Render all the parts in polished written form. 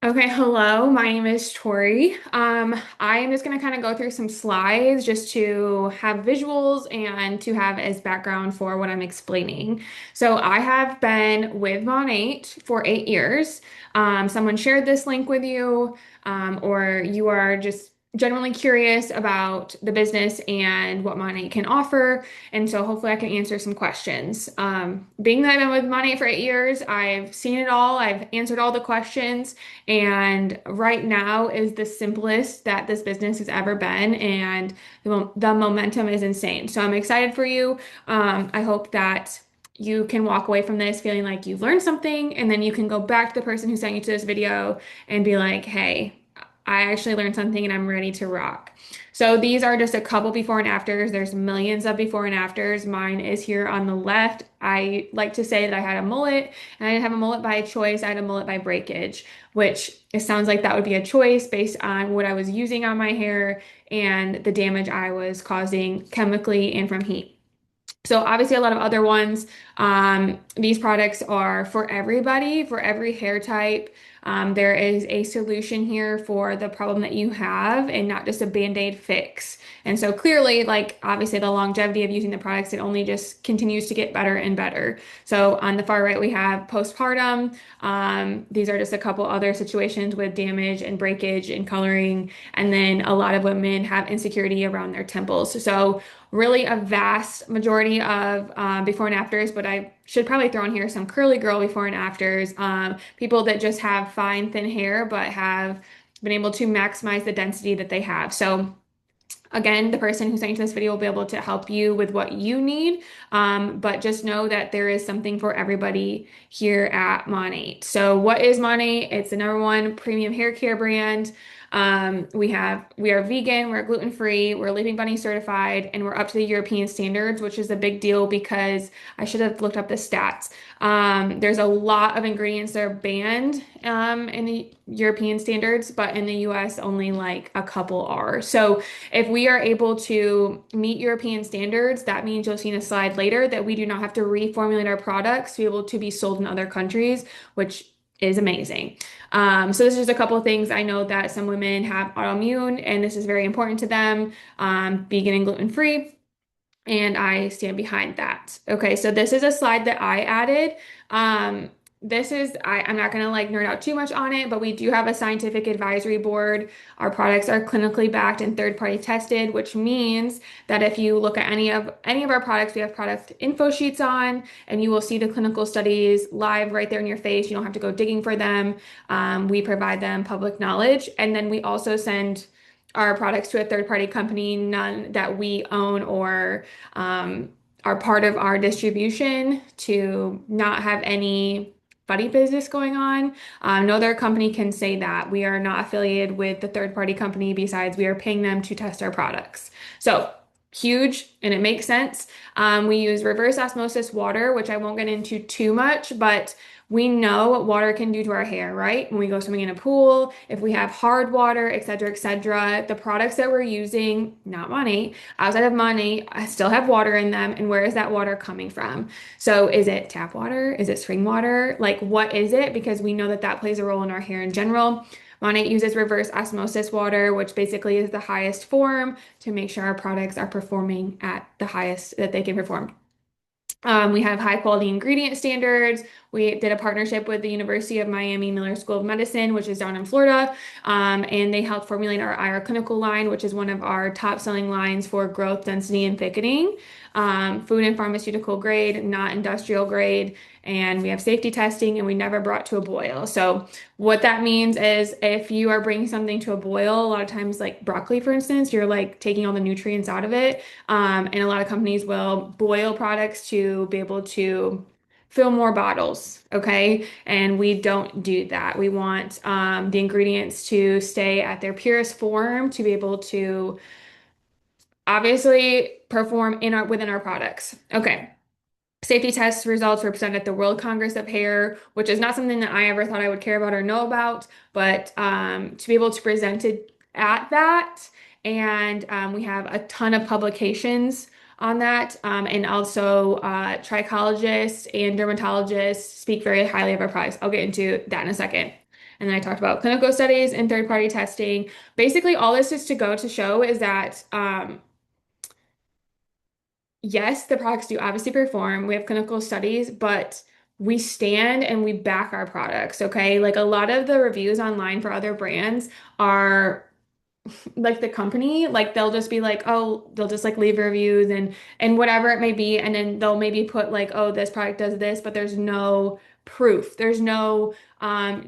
Okay, hello. My name is Tori. I am just going to kind of go through some slides just to have visuals and to have as background for what I'm explaining. So I have been with Mon8 for 8 years. Someone shared this link with you, or you are just generally curious about the business and what Mon8 can offer. And so hopefully I can answer some questions. Being that I've been with Mon8 for 8 years, I've seen it all. I've answered all the questions. And right now is the simplest that this business has ever been, and the momentum is insane. So I'm excited for you. I hope that you can walk away from this feeling like you learned something, and then you can go back to the person who sent you to this video and be like, hey, I actually learned something and I'm ready to rock. So these are just a couple before and afters. There's millions of before and afters. Mine is here on the left. I like to say that I had a mullet, and I didn't have a mullet by choice. I had a mullet by breakage, which it sounds like that would be a choice based on what I was using on my hair and the damage I was causing chemically and from heat. So obviously a lot of other ones. These products are for everybody, for every hair type. There is a solution here for the problem that you have and not just a band-aid fix. And so clearly, like obviously the longevity of using the products, it only just continues to get better and better. So on the far right, we have postpartum. These are just a couple other situations with damage and breakage and coloring. And then a lot of women have insecurity around their temples. So really a vast majority of before and afters, but I should probably throw in here some curly girl before and afters. People that just have fine, thin hair, but have been able to maximize the density that they have. So again, the person who sent you to this video will be able to help you with what you need. But just know that there is something for everybody here at Mon8. So what is Mon8? It's the number one premium hair care brand. We are vegan, we're gluten-free, we're Leaping Bunny certified, and we're up to the European standards, which is a big deal because I should have looked up the stats. There's a lot of ingredients that are banned in the European standards, but in the US, only like a couple are. So if we are able to meet European standards, that means you'll see in a slide later that we do not have to reformulate our products to be able to be sold in other countries, which is amazing. So this is just a couple of things. I know that some women have autoimmune and this is very important to them, vegan and gluten-free, and I stand behind that. Okay, so this is a slide that I added. I'm not gonna like nerd out too much on it, but we do have a scientific advisory board. Our products are clinically backed and third-party tested, which means that if you look at any of our products, we have product info sheets on, and you will see the clinical studies live right there in your face. You don't have to go digging for them. We provide them public knowledge, and then we also send our products to a third-party company, none that we own or are part of our distribution, to not have any buddy business going on. No other company can say that. We are not affiliated with the third-party company, besides we are paying them to test our products. So huge, and it makes sense. We use reverse osmosis water, which I won't get into too much, but we know what water can do to our hair, right? When we go swimming in a pool, if we have hard water, et cetera, et cetera. The products that we're using, not money, outside of money, still have water in them. And where is that water coming from? So is it tap water? Is it spring water? Like, what is it? Because we know that that plays a role in our hair in general. Monate uses reverse osmosis water, which basically is the highest form, to make sure our products are performing at the highest that they can perform. We have high quality ingredient standards. We did a partnership with the University of Miami Miller School of Medicine, which is down in Florida, and they helped formulate our IR Clinical line, which is one of our top selling lines for growth, density, and thickening. Food and pharmaceutical grade, not industrial grade, and we have safety testing, and we never brought to a boil. So what that means is if you are bringing something to a boil, a lot of times like broccoli, for instance, you're like taking all the nutrients out of it. And a lot of companies will boil products to be able to fill more bottles, okay? And we don't do that. We want the ingredients to stay at their purest form to be able to obviously perform within our products. Okay. Safety test results were presented at the World Congress of Hair, which is not something that I ever thought I would care about or know about, but to be able to present it at that, and we have a ton of publications on that, and also trichologists and dermatologists speak very highly of our products. I'll get into that in a second. And then I talked about clinical studies and third-party testing. Basically, all this is to go to show is that yes, the products do obviously perform. We have clinical studies, but we stand and we back our products, okay? Like a lot of the reviews online for other brands are like the company, like they'll just be like, oh, they'll just like leave reviews and whatever it may be, and then they'll maybe put like, oh, this product does this, but there's no proof. There's no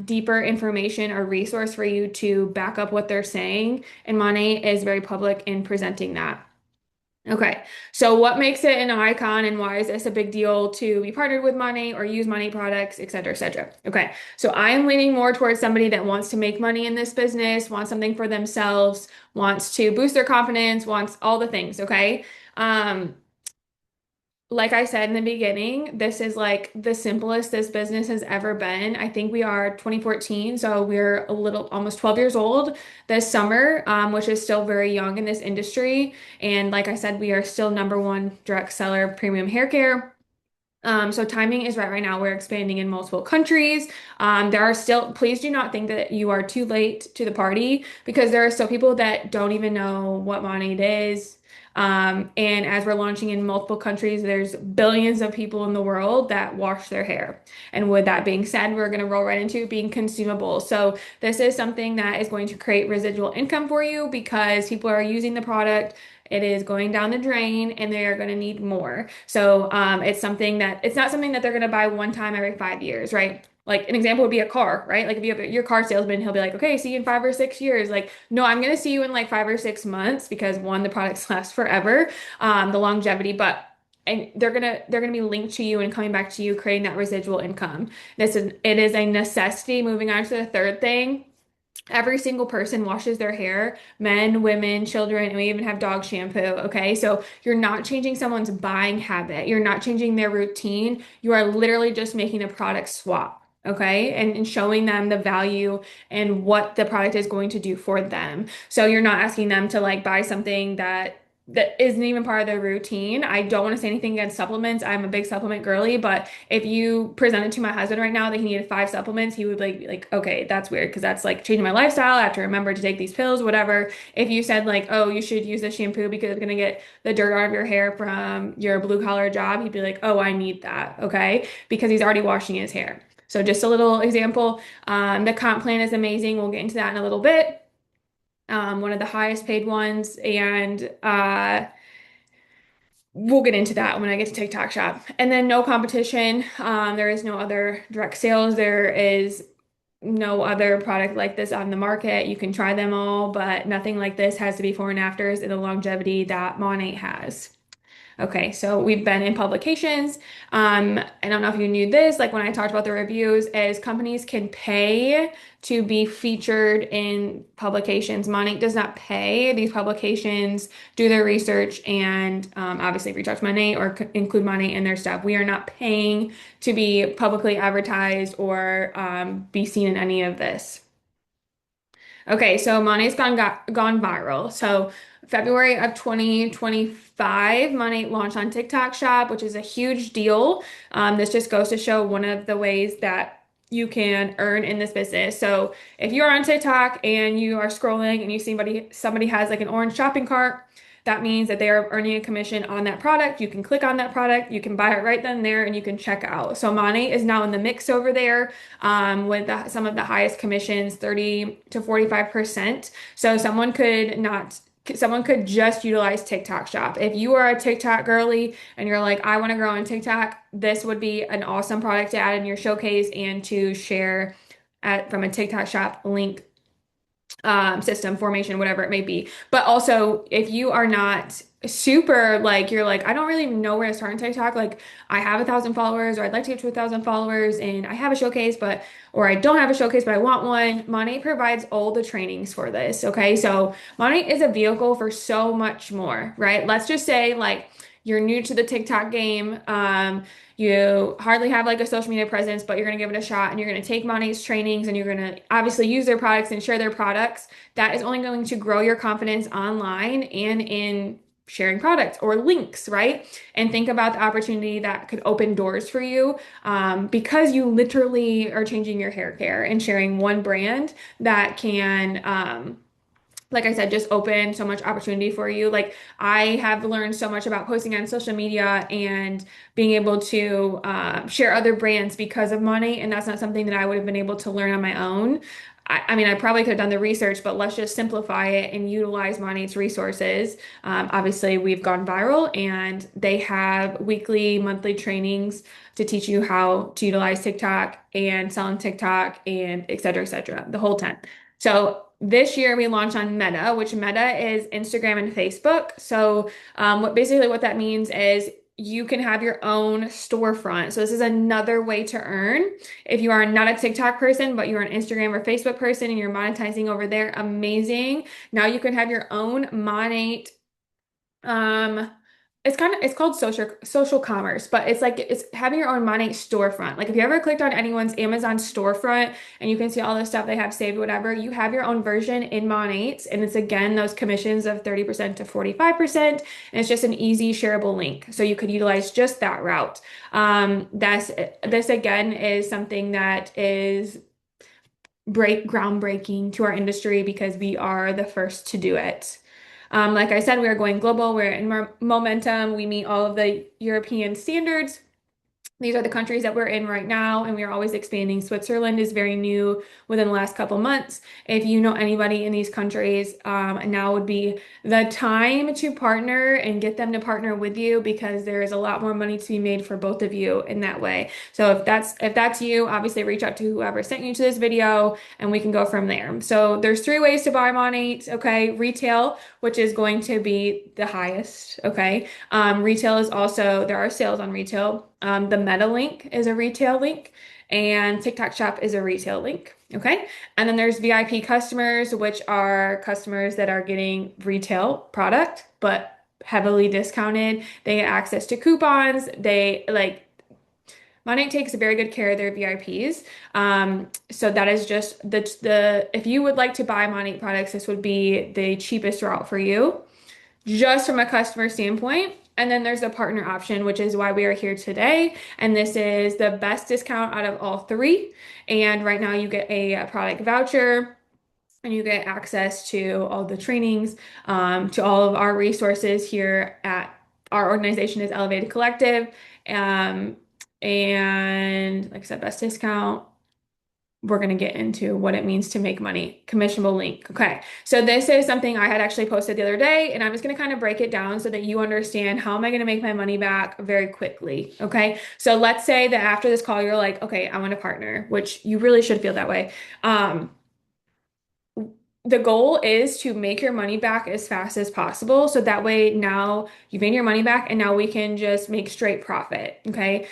deeper information or resource for you to back up what they're saying. And Monat is very public in presenting that. Okay, so what makes it an icon and why is this a big deal to be partnered with Monat or use Monat products, et cetera, et cetera? Okay, so I am leaning more towards somebody that wants to make money in this business, wants something for themselves, wants to boost their confidence, wants all the things, okay? Um, like I said in the beginning, this is like the simplest this business has ever been. I think we are 2014, so we're a little almost 12 years old this summer, which is still very young in this industry. And like I said, we are still number one direct seller of premium hair care. So timing is right now. We're expanding in multiple countries. There are still, please do not think that you are too late to the party because there are still people that don't even know what Monat is. And as we're launching in multiple countries, there's billions of people in the world that wash their hair. And with that being said, we're going to roll right into being consumable. So this is something that is going to create residual income for you because people are using the product. It is going down the drain and they are going to need more. So it's something that it's not something that they're going to buy one time every 5 years, right? Like an example would be a car, right? Like if you have your car salesman, he'll be like, okay, see you in 5 or 6 years. Like, no, I'm going to see you in like 5 or 6 months because one, the products last forever, the longevity, but and they're gonna be linked to you and coming back to you, creating that residual income. It is a necessity. Moving on to the third thing. Every single person washes their hair, men, women, children, and we even have dog shampoo. Okay. So you're not changing someone's buying habit. You're not changing their routine. You are literally just making a product swap. Okay. And showing them the value and what the product is going to do for them. So you're not asking them to like buy something that isn't even part of their routine. I don't want to say anything against supplements. I'm a big supplement girly, but if you presented to my husband right now that he needed 5 supplements, he would like, okay, that's weird because that's like changing my lifestyle. I have to remember to take these pills, whatever. If you said like, oh, you should use this shampoo because it's gonna get the dirt out of your hair from your blue collar job, he'd be like, oh, I need that, okay, because he's already washing his hair. So just a little example. The comp plan is amazing. We'll get into that in a little bit. One of the highest paid ones, and we'll get into that when I get to TikTok Shop. And then no competition. There is no other direct sales. There is no other product like this on the market. You can try them all, but nothing like this has to be before and afters in the longevity that Monat has. Okay, so we've been in publications. I don't know if you knew this, like when I talked about the reviews, is companies can pay to be featured in publications. Monat does not pay. These publications do their research and obviously reach out to Monat or include Monat in their stuff. We are not paying to be publicly advertised or be seen in any of this. Okay, so Monet's gone viral. So February of 2025, Money launched on TikTok Shop, which is a huge deal. This just goes to show one of the ways that you can earn in this business. So if you're on TikTok and you are scrolling and you see somebody has like an orange shopping cart, that means that they are earning a commission on that product. You can click on that product, you can buy it right then and there, and you can check out. So Monat is now in the mix over there with some of the highest commissions, 30 to 45%. So someone could just utilize TikTok Shop. If you are a TikTok girly and you're like, I want to grow on TikTok, this would be an awesome product to add in your showcase and to share from a TikTok Shop link system formation, whatever it may be. But also, if you are not super like you're like, I don't really know where to start on TikTok. Like, I have 1,000 followers, or I'd like to get to 1,000 followers, and I have a showcase, or I don't have a showcase, but I want one. Monat provides all the trainings for this. Okay, so Monat is a vehicle for so much more, right? Let's just say like you're new to the TikTok game. You hardly have like a social media presence, but you're going to give it a shot and you're going to take Monat's trainings and you're going to obviously use their products and share their products. That is only going to grow your confidence online and in sharing products or links, right? And think about the opportunity that could open doors for you because you literally are changing your hair care and sharing one brand that can like I said, just open so much opportunity for you. Like I have learned so much about posting on social media and being able to share other brands because of money, and that's not something that I would have been able to learn on my own. I mean, I probably could have done the research, but let's just simplify it and utilize Money's resources. Obviously, we've gone viral, and they have weekly, monthly trainings to teach you how to utilize TikTok and sell on TikTok and et cetera, the whole 10. So this year we launched on Meta, which Meta is Instagram and Facebook. So what that means is you can have your own storefront. So this is another way to earn. If you are not a TikTok person, but you're an Instagram or Facebook person and you're monetizing over there, amazing. Now you can have your own Monate um, it's called social commerce, but it's like it's having your own Monate storefront. Like if you ever clicked on anyone's Amazon storefront and you can see all the stuff they have saved, whatever, you have your own version in Monate, and it's again those commissions of 30% to 45%, and it's just an easy shareable link. So you could utilize just that route. That's this again is something that is break groundbreaking to our industry because we are the first to do it. Like I said, we are going global. We're in momentum. We meet all of the European standards. These are the countries that we're in right now, and we are always expanding. Switzerland is very new within the last couple months. If you know anybody in these countries, now would be the time to partner and get them to partner with you because there is a lot more money to be made for both of you in that way. So if that's you, obviously reach out to whoever sent you to this video, and we can go from there. So there's three ways to buy Monate. Okay, retail, which is going to be the highest. Okay, retail is also there are sales on retail. The Meta link is a retail link, and TikTok Shop is a retail link. Okay. And then there's VIP customers, which are customers that are getting retail product, but heavily discounted. They get access to coupons. They like Monday takes very good care of their VIPs. So that is just the if you would like to buy Monday products, this would be the cheapest route for you just from a customer standpoint. And then there's the partner option, which is why we are here today. And this is the best discount out of all three. And right now you get a product voucher and you get access to all the trainings, to all of our resources here at our organization is Elevated Collective. Um, and like I said, best discount we're going to get into what it means to make money. Commissionable link. Okay. So this is something I had actually posted the other day, and I'm just going to kind of break it down so that you understand how am I going to make my money back very quickly. Okay. So let's say that after this call, you're like, okay, I want to partner, which you really should feel that way. The goal is to make your money back as fast as possible. So that way now you've made your money back and now we can just make straight profit. Okay.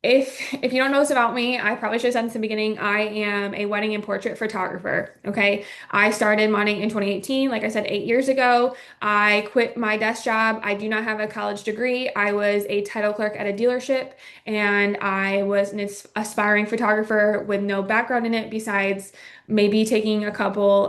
If you don't know this about me, I probably should have said this in the beginning. I am a wedding and portrait photographer. Okay. I started modeling in 2018, like I said, 8 years ago. I quit my desk job. I do not have a college degree. I was a title clerk at a dealership, and I was an aspiring photographer with no background in it besides maybe taking a couple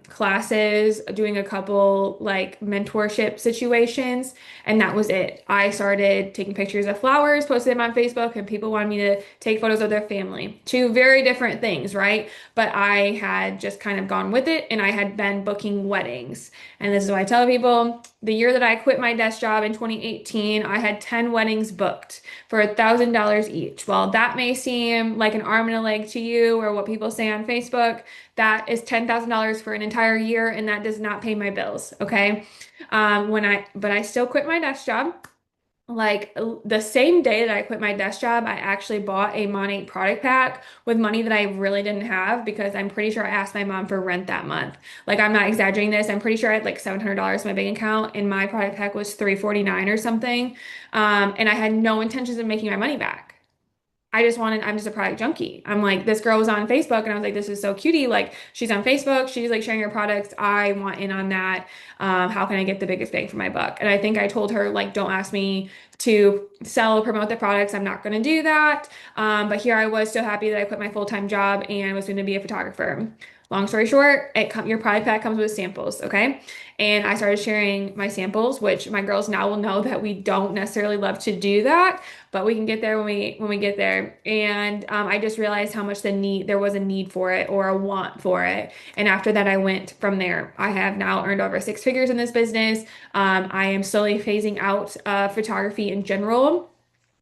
classes, doing a couple like mentorship situations, and that was it. I started taking pictures of flowers, posted them on Facebook, and people wanted me to take photos of their family. Two very different things, right? But I had just kind of gone with it, and I had been booking weddings. And this is what I tell people. The year that I quit my desk job in 2018, I had 10 weddings booked for $1,000 each. Well, that may seem like an arm and a leg to you or what people say on Facebook. That is $10,000 for an entire year, and that does not pay my bills. Okay. But I still quit my desk job. Like the same day that I quit my desk job, I actually bought a Monate product pack with money that I really didn't have because I'm pretty sure I asked my mom for rent that month. Like I'm not exaggerating this. I'm pretty sure I had like $700 in my bank account and my product pack was 349 or something. And I had no intentions of making my money back. I'm just a product junkie. I'm like, this girl was on Facebook and I was like, this is so cutie. Like, she's on Facebook. She's like sharing her products. I want in on that. How can I get the biggest bang for my buck? And I think I told her, like, don't ask me to sell or promote the products. I'm not going to do that. But here I was so happy that I quit my full-time job and was going to be a photographer. Long story short, your product pack comes with samples, okay? And I started sharing my samples, which my girls now will know that we don't necessarily love to do that, but we can get there when we get there. And I just realized how much there was a need for it or a want for it. And after that, I went from there. I have now earned over six figures in this business. I am slowly phasing out photography in general.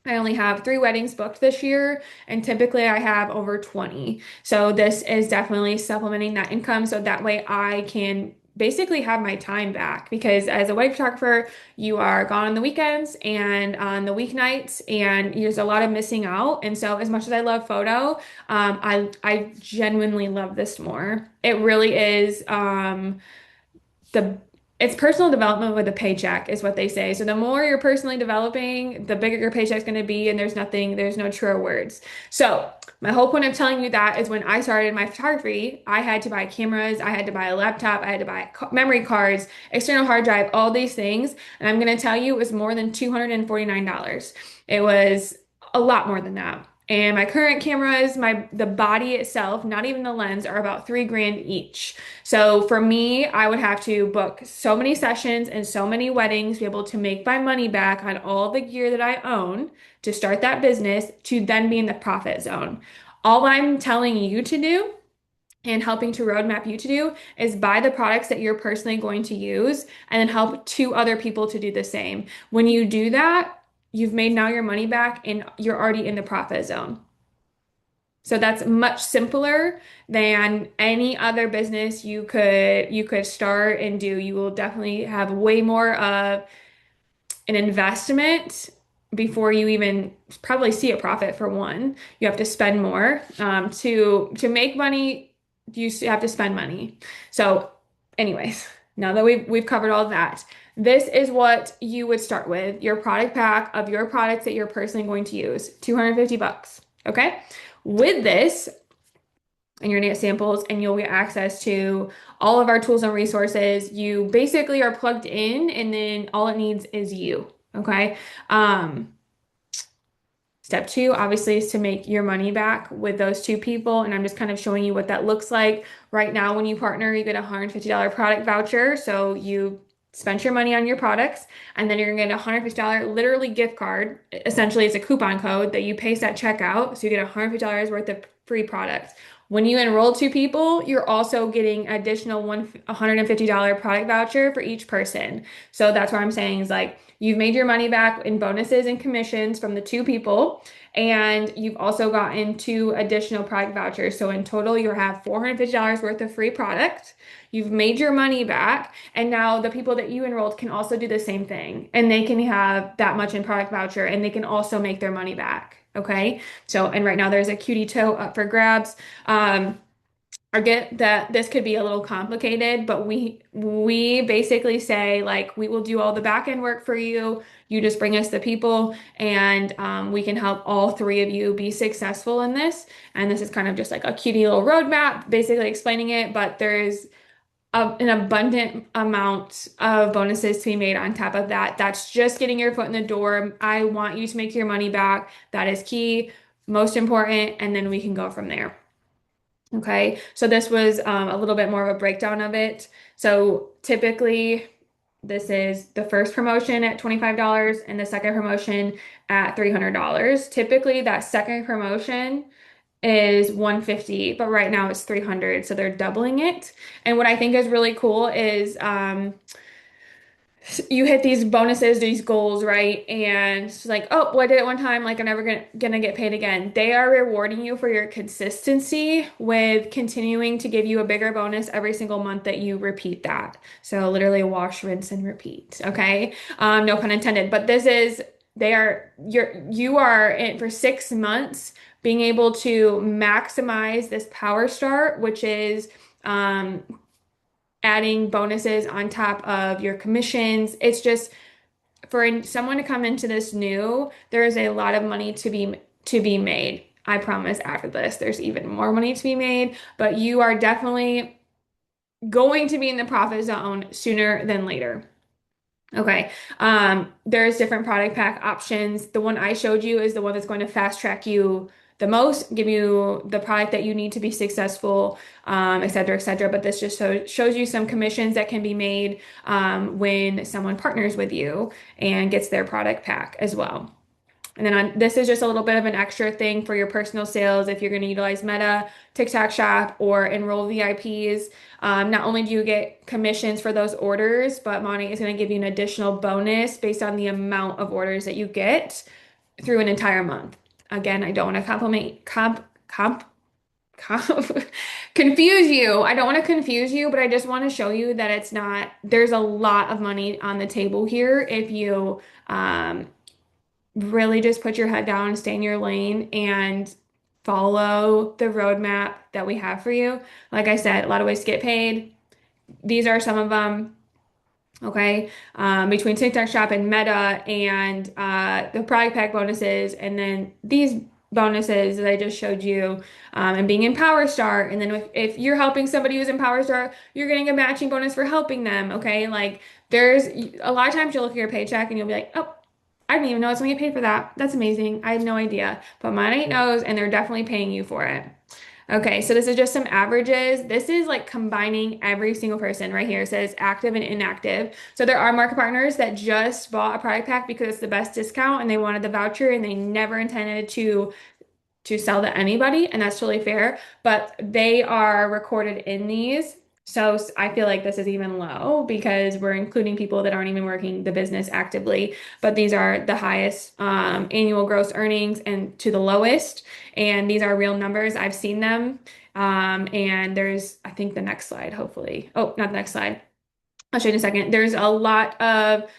I only have three weddings booked this year, and typically I have over 20. So this is definitely supplementing that income so that way I can basically have my time back because as a wedding photographer, you are gone on the weekends and on the weeknights, and there's a lot of missing out. And so as much as I love photo, I genuinely love this more. It really is. The It's personal development with a paycheck is what they say. So the more you're personally developing, the bigger your paycheck's going to be, and there's no truer words. So my whole point of telling you that is when I started my photography, I had to buy cameras, I had to buy a laptop, I had to buy memory cards, external hard drive, all these things. And I'm going to tell you it was more than $249. It was a lot more than that. And my current cameras, the body itself, not even the lens, are about 3 grand each. So for me, I would have to book so many sessions and so many weddings, be able to make my money back on all the gear that I own to start that business to then be in the profit zone. All I'm telling you to do and helping to roadmap you to do is buy the products that you're personally going to use and then help two other people to do the same. When you do that, you've made now your money back and you're already in the profit zone. So that's much simpler than any other business you could start and do. You will definitely have way more of an investment before you even probably see a profit for one. You have to spend more. To make money, have to spend money. So, anyways, now that we've covered all that, this is what you would start with. Your product pack of your products that you're personally going to use, 250 bucks. Okay? With this, and you're gonna get samples and you'll get access to all of our tools and resources. You basically are plugged in and then all it needs is you. Okay. Step two, obviously, is to make your money back with those two people. And I'm just kind of showing you what that looks like. Right now, when you partner, you get a $150 product voucher. So you spent your money on your products, and then you're gonna get a $150 literally gift card. Essentially, it's a coupon code that you paste at checkout. So you get $150 worth of free products. When you enroll two people, you're also getting additional $150 product voucher for each person. So that's what I'm saying is like you've made your money back in bonuses and commissions from the two people, and you've also gotten two additional product vouchers. So in total, you have $450 worth of free product. You've made your money back, and now the people that you enrolled can also do the same thing, and they can have that much in product voucher, and they can also make their money back. Okay. So, and right now there's a cutie toe up for grabs. I get that this could be a little complicated, but we basically say like we will do all the back end work for you. You just bring us the people, and we can help all three of you be successful in this. And this is kind of just like a cutie little roadmap, basically explaining it. But there's an abundant amount of bonuses to be made on top of that. That's just getting your foot in the door. I want you to make your money back. That is key, most important, and then we can go from there. Okay, so this was a little bit more of a breakdown of it. So typically, this is the first promotion at $25 and the second promotion at $300. Typically, that second promotion is 150, but right now it's 300, so they're doubling it. And what I think is really cool is you hit these bonuses, these goals, right? And it's like, oh, well, I did it one time, like I'm never gonna get paid again. They are rewarding you for your consistency with continuing to give you a bigger bonus every single month that you repeat that. So literally wash, rinse, and repeat. Okay. No pun intended. But you are in for 6 months being able to maximize this power start, which is adding bonuses on top of your commissions. It's just for someone to come into this new, there is a lot of money to be made. I promise after this, there's even more money to be made, but you are definitely going to be in the profit zone sooner than later. Okay. There's different product pack options. The one I showed you is the one that's going to fast track you the most, give you the product that you need to be successful, et cetera, et cetera. But this just shows you some commissions that can be made when someone partners with you and gets their product pack as well. And then this is just a little bit of an extra thing for your personal sales if you're going to utilize Meta, TikTok Shop, or enroll VIPs. Not only do you get commissions for those orders, but Monty is going to give you an additional bonus based on the amount of orders that you get through an entire month. Again, I don't want to comp confuse you. I don't want to confuse you, but I just want to show you that it's not, there's a lot of money on the table here if you really just put your head down, stay in your lane, and follow the roadmap that we have for you. Like I said, a lot of ways to get paid. These are some of them. Okay, between TikTok Shop and Meta and the product pack bonuses, and then these bonuses that I just showed you, and being in Power Star, and then if you're helping somebody who's in Power Star, you're getting a matching bonus for helping them. Okay, like there's a lot of times you'll look at your paycheck and you'll be like, oh, I didn't even know I was gonna get paid for that. That's amazing. I had no idea, but mine ain't knows, and they're definitely paying you for it. Okay, so this is just some averages. This is like combining every single person right here. It says active and inactive. So there are market partners that just bought a product pack because it's the best discount and they wanted the voucher and they never intended to sell to anybody, and that's totally fair. But they are recorded in these. So I feel like this is even low because we're including people that aren't even working the business actively. But these are the highest annual gross earnings and to the lowest. And these are real numbers. I've seen them. And there's, I think the next slide, hopefully. Oh, not the next slide. I'll show you in a second. There's a lot of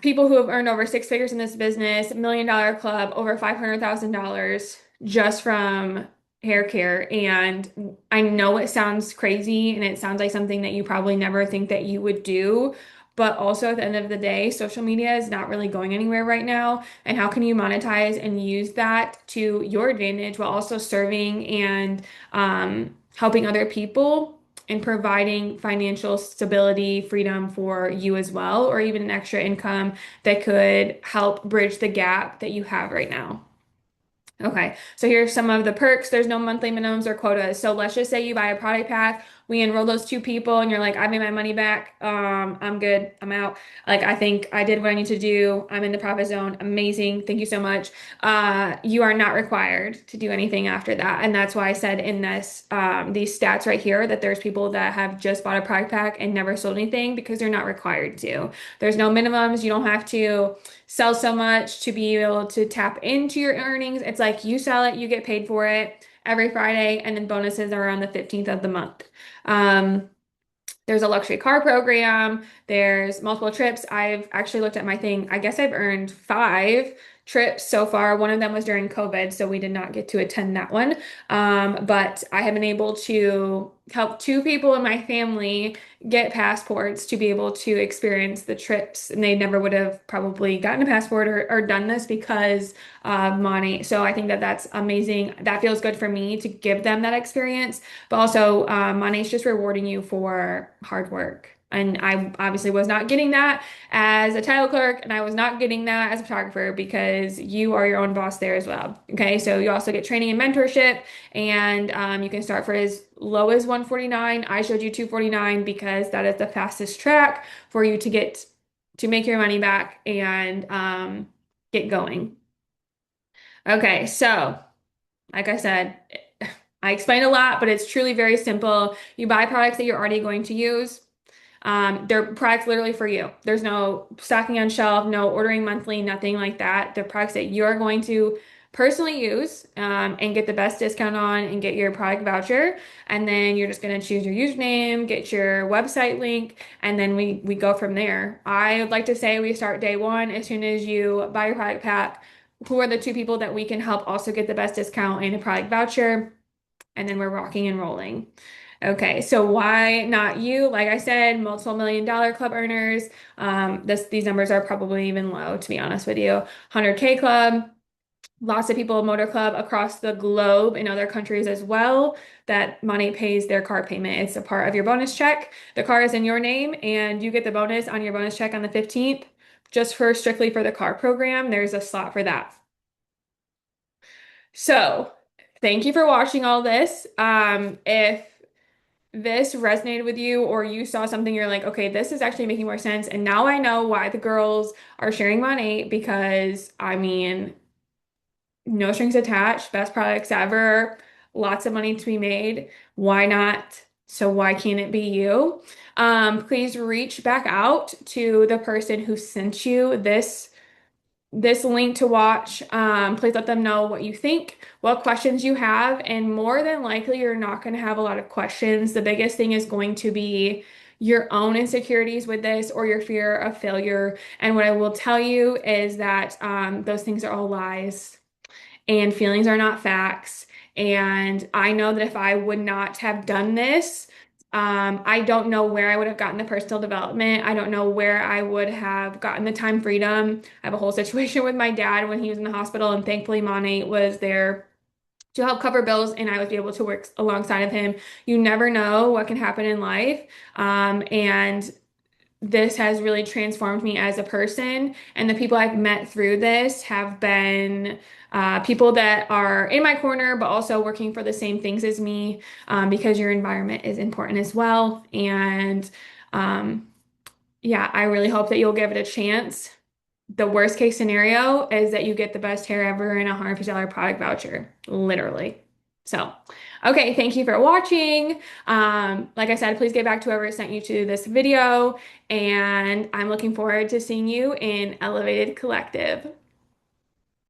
people who have earned over six figures in this business, $1 million club, over $500,000 just from hair care. And I know it sounds crazy and it sounds like something that you probably never think that you would do. But also at the end of the day, social media is not really going anywhere right now. And how can you monetize and use that to your advantage while also serving and helping other people? And providing financial stability, freedom for you as well, or even an extra income that could help bridge the gap that you have right now. Okay, so here's some of the perks. There's no monthly minimums or quotas. So let's just say you buy a product pack, we enroll those two people, and you're like, I made my money back. I'm good. I'm out. Like, I think I did what I need to do. I'm in the profit zone. Amazing. Thank you so much. You are not required to do anything after that. And that's why I said in this, these stats right here that there's people that have just bought a product pack and never sold anything because they're not required to. There's no minimums. You don't have to sell so much to be able to tap into your earnings. It's like you sell it, you get paid for it every Friday, and then bonuses are on the 15th of the month. Um, there's a luxury car program. There's multiple trips. I've actually looked at my thing. I guess I've earned 5 trips so far. One of them was during COVID, so we did not get to attend that one. But I have been able to help 2 people in my family get passports to be able to experience the trips. And they never would have probably gotten a passport or done this because of money. So I think that that's amazing. That feels good for me to give them that experience. But also, money's just rewarding you for hard work. And I obviously was not getting that as a title clerk, and I was not getting that as a photographer because you are your own boss there as well. Okay, so you also get training and mentorship, and you can start for as low as 149. I showed you 249 because that is the fastest track for you to get to make your money back and get going. Okay, so like I said, I explained a lot, but it's truly very simple. You buy products that you're already going to use. They're products literally for you. There's no stocking on shelf, no ordering monthly, nothing like that. They're products that you're going to personally use and get the best discount on and get your product voucher. And then you're just going to choose your username, get your website link, and then we go from there. I would like to say we start day one as soon as you buy your product pack. Who are the 2 people that we can help also get the best discount and a product voucher? And then we're rocking and rolling. Okay, so why not you? Like I said, multiple $1 million club earners. These numbers are probably even low, to be honest with you. 100K club. lots of people motor club across the globe in other countries as well. That money pays their car payment. It's a part of your bonus check. The car is in your name, and you get the bonus on your bonus check on the 15th just for strictly for the car program. There's a slot for that. So, thank you for watching all this. If this resonated with you or you saw something you're like, okay, this is actually making more sense, and now I know why the girls are sharing money because I mean, no strings attached, best products ever, lots of money to be made. Why not? So why can't it be you? Please reach back out to the person who sent you this link to watch. Please let them know what you think, what questions you have, and more than likely, you're not going to have a lot of questions. The biggest thing is going to be your own insecurities with this or your fear of failure. And what I will tell you is that those things are all lies and feelings are not facts. And I know that if I would not have done this, I don't know where I would have gotten the personal development. I don't know where I would have gotten the time freedom. I have a whole situation with my dad when he was in the hospital, and thankfully, Monty was there to help cover bills, and I was able to work alongside of him. You never know what can happen in life. And this has really transformed me as a person. And the people I've met through this have been people that are in my corner, but also working for the same things as me, because your environment is important as well. And um, yeah, I really hope that you'll give it a chance. The worst case scenario is that you get the best hair ever and a $150 product voucher, literally. So, okay, thank you for watching. Like I said, please get back to whoever sent you to this video, and I'm looking forward to seeing you in Elevated Collective.